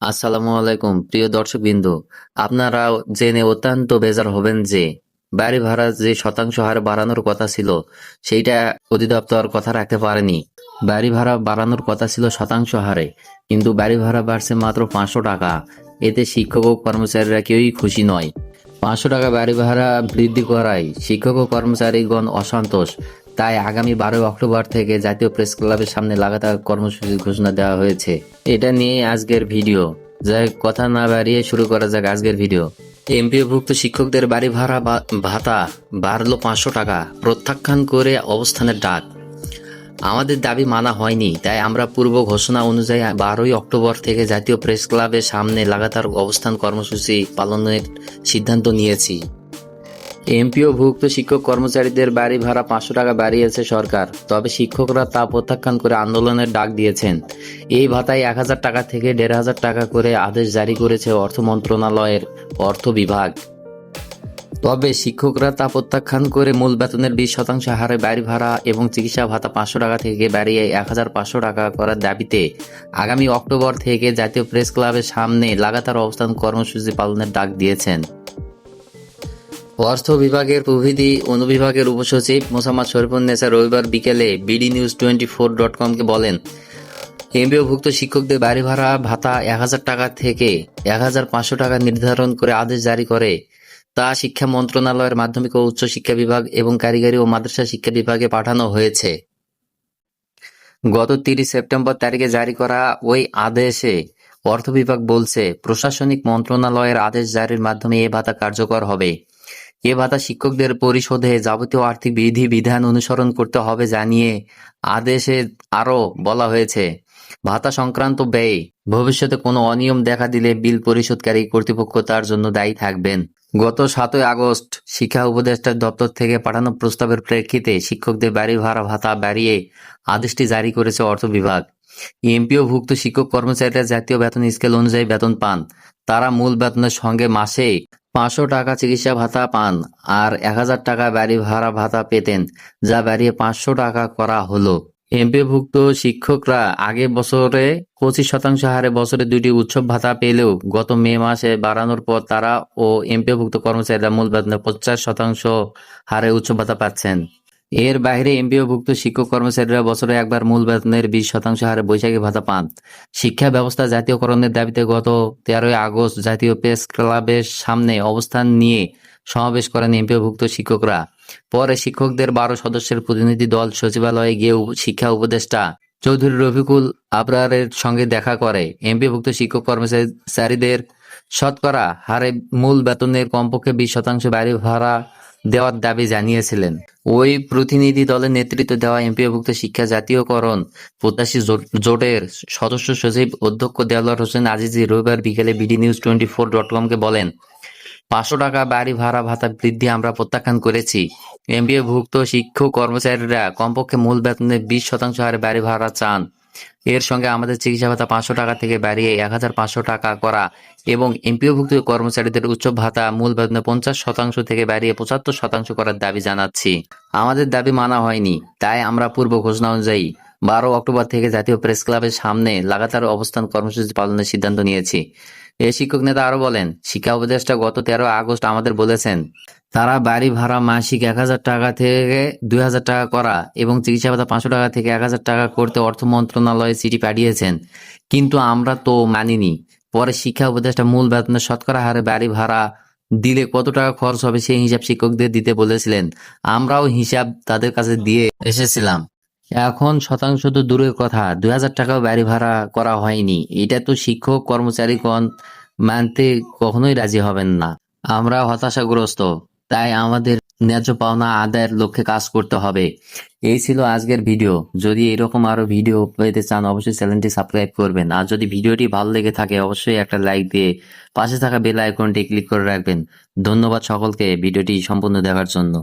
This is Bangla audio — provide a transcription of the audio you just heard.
আসসালামু আলাইকুম প্রিয় দর্শকবৃন্দ, আপনারা জেনে অত্যন্ত বেজার হবেন যে বাড়ি ভাড়া যে শতাংশ হারে বাড়ানোর কথা ছিল সেইটা অধিদপ্তর কথা রাখতে পারেনি। বাড়ি ভাড়া বাড়ানোর কথা ছিল শতাংশ হারে, কিন্তু বাড়ি ভাড়া বাড়ছে মাত্র 500 টাকা। এতে শিক্ষক ও কর্মচারীরা কেউই খুশি নয়। 500 টাকা বাড়ি ভাড়া বৃদ্ধি করায় শিক্ষক ও কর্মচারীগণ অসন্তোষ। তাই আগামী 12 অক্টোবর থেকে জাতীয় প্রেস ক্লাবের সামনে লাগাতার কর্মসূচির ঘোষণা দেওয়া হয়েছে। এটা নিয়ে আজকের ভিডিও। যাই কথা না বাড়িয়ে শুরু করা যাক আজকের ভিডিও। এমপিওভুক্ত শিক্ষকদের বাড়ি ভাড়া ভাতা বাড়লো 500 টাকা, প্রত্যাখ্যান করে অবস্থানের ডাক। আমাদের দাবি মানা হয়নি, তাই আমরা পূর্ব ঘোষণা অনুযায়ী 12 অক্টোবর থেকে জাতীয় প্রেস ক্লাবের সামনে লাগাতার অবস্থান কর্মসূচি পালনের সিদ্ধান্ত নিয়েছি। এমপিওভুক্ত শিক্ষক কর্মচারীদের বাড়ি ভাড়া 500 টাকা বাড়িয়েছে সরকার, তবে শিক্ষকরা তা প্রত্যাখ্যান করে আন্দোলনের ডাক দিয়েছেন। এই ভাতায় 1000 টাকা থেকে 1500 টাকা করে আদেশ জারি করেছে অর্থ মন্ত্রণালয়ের অর্থ বিভাগ। তবে শিক্ষকরা তা প্রত্যাখ্যান করে মূল বেতনের 20% হারে বাড়ি ভাড়া এবং চিকিৎসা ভাতা 500 টাকা থেকে বাড়িয়ে 1500 টাকা করার দাবিতে আগামী অক্টোবর থেকে জাতীয় প্রেস ক্লাবের সামনে লাগাতার অবস্থান কর্মসূচি পালনের ডাক দিয়েছেন। অর্থ বিভাগের প্রভৃতি অনুবিভাগের উপসচিব মোসাম্মদ শরীফুন্নেছা রবিবার বিকেলে bdnews24.com-কে বলেন, এমপিওভুক্ত শিক্ষকদের বাড়ি ভাড়া ভাতা 1000 টাকা থেকে 1500 টাকা নির্ধারণ করে আদেশ জারি করে তা শিক্ষা মন্ত্রণালয়ের মাধ্যমিক ও উচ্চ শিক্ষা বিভাগ এবং কারিগরি ও মাদ্রাসা শিক্ষা বিভাগে পাঠানো হয়েছে। গত 30 সেপ্টেম্বর তারিখে জারি করা ওই আদেশে অর্থ বিভাগ বলছে, প্রশাসনিক মন্ত্রণালয়ের আদেশ জারির মাধ্যমে এ ভাতা কার্যকর হবে। এ ভাতা শিক্ষকদের পরিশোধে যাবতীয় আর্থিক বিধি-বিধান অনুসরণ করতে হবে জানিয়ে আদেশে আরও বলা হয়েছে, ভাতা সংক্রান্ত ব্যয়ে ভবিষ্যতে কোনো অনিয়ম দেখা দিলে বিল পরিশোধকারী কর্তৃপক্ষ তার জন্য দায়ী থাকবেন। গত 7 আগস্ট শিক্ষা উপদেষ্টার দপ্তর থেকে পাঠানো প্রস্তাবের প্রেক্ষিতে শিক্ষকদের বাড়ি ভাড়া ভাতা বাড়িয়ে আদেশটি জারি করেছে অর্থ বিভাগ। এমপিওভুক্ত শিক্ষক কর্মচারীরা জাতীয় বেতন স্কেল অনুযায়ী বেতন পান। তারা মূল বেতনের সঙ্গে মাসে 500 টাকা চিকিৎসা ভাতা পান আর 1000 টাকা বাড়ি ভাড়া ভাতা পেতেন, যা বাড়িয়ে 500 টাকা করা হলো। এমপিওভুক্ত শিক্ষকরা আগে বছরে 25% হারে বছরে 2টি উৎসব ভাতা পেলেও গত মে মাসে বাড়ানোর পর তারা ও এমপিওভুক্ত কর্মচারীরা মূল বেতনের 50% হারে উৎসব ভাতা পাচ্ছেন। এর বাইরে এমপিওভুক্ত শিক্ষক কর্মচারীরা বছরে একবার মূল বেতনের 20% হারে বৈশাখী ভাতা পান। শিক্ষা ব্যবস্থা জাতীয়করণের দাবিতে গত 13 আগস্ট জাতীয় প্রেস ক্লাবের সামনে অবস্থান নিয়ে সমাবেশ করেন এমপিওভুক্ত শিক্ষকরা। পরে শিক্ষকদের 12 সদস্যের প্রতিনিধি দল সচিবালয়ে গিয়ে শিক্ষা উপদেষ্টা চৌধুরী রফিকুল আবরারের সঙ্গে দেখা করে এমপিওভুক্ত শিক্ষক কর্মচারীদের শতকরা হারে মূল বেতনের কমপক্ষে 20% বাড়ি ভাড়া দেওয়ার দাবি জানিয়েছিলেন। ওই প্রতিনিধি দলের নেতৃত্ব দেওয়া এমপিওভুক্ত শিক্ষা জাতীয়করণ প্রত্যাশী জোটের সদস্য সচিব অধ্যক্ষ দেলোয়ার হোসেন আজিজি রবিবার বিকেলে bdnews24.com-কে বলেন, 500 টাকা বাড়ি ভাড়া ভাতা বৃদ্ধি আমরা প্রত্যাখ্যান করেছি। এমপিওভুক্ত শিক্ষক কর্মচারীরা কমপক্ষে মূল বেতনের 20% হারে বাড়ি ভাড়া চান। এর সঙ্গে আমাদের চিকিৎসা ভাতা 500 টাকা থেকে বাড়িয়ে 1500 টাকা করা এবং এমপিওভুক্ত কর্মচারীদের উচ্চ ভাতা মূল বেতনের 50% থেকে বাড়িয়ে 75% করার দাবি জানাচ্ছি। আমাদের দাবি মানা হয়নি, তাই আমরা পূর্ব ঘোষণা অনুযায়ী 12 অক্টোবর থেকে জাতীয় প্রেস ক্লাবের সামনে লাগাতার অবস্থান কর্মসূচি পালনের সিদ্ধান্ত নিয়েছি। এ শিক্ষক নেতা আরো বলেন, শিক্ষা উপদেষ্টা গত 13 আগস্ট আমাদের বলেছেন তারা বাড়ি ভাড়া মাসিক 1000 টাকা থেকে 2000 টাকা করা এবং চিকিৎসা ভাতা 500 টাকা থেকে 1000 টাকা করতে অর্থ মন্ত্রণালয়ে চিঠি পাঠিয়েছেন, কিন্তু আমরা তো মানিনি। পরে শিক্ষা উপদেষ্টা মূল বেতনের শতকরা হারে বাড়ি ভাড়া দিলে কত টাকা খরচ হবে সেই হিসাব শিক্ষকদের দিতে বলেছিলেন। আমরাও হিসাব তাদের কাছে দিয়ে এসেছিলাম। এখন শতাংশ তো দূরের কথা, 2000 টাকাও বাড়ি ভাড়া করা হয়নি। এটা তো শিক্ষক কর্মচারীগণ মানতে কখনোই রাজি হবেন না। আমরা হতাশাগ্রস্ত, তাই আমাদের ন্যায্য পাওনা আদায়ের লক্ষ্যে কাজ করতে হবে। এই ছিল আজকের ভিডিও। যদি এরকম আরো ভিডিও পেতে চান অবশ্যই চ্যানেলটি সাবস্ক্রাইব করবেন, আর যদি ভিডিওটি ভালো লেগে থাকে অবশ্যই একটা লাইক দিয়ে পাশে থাকা বেল আইকনটি ক্লিক করে রাখবেন। ধন্যবাদ সকলকে ভিডিওটি সম্পূর্ণ দেখার জন্য।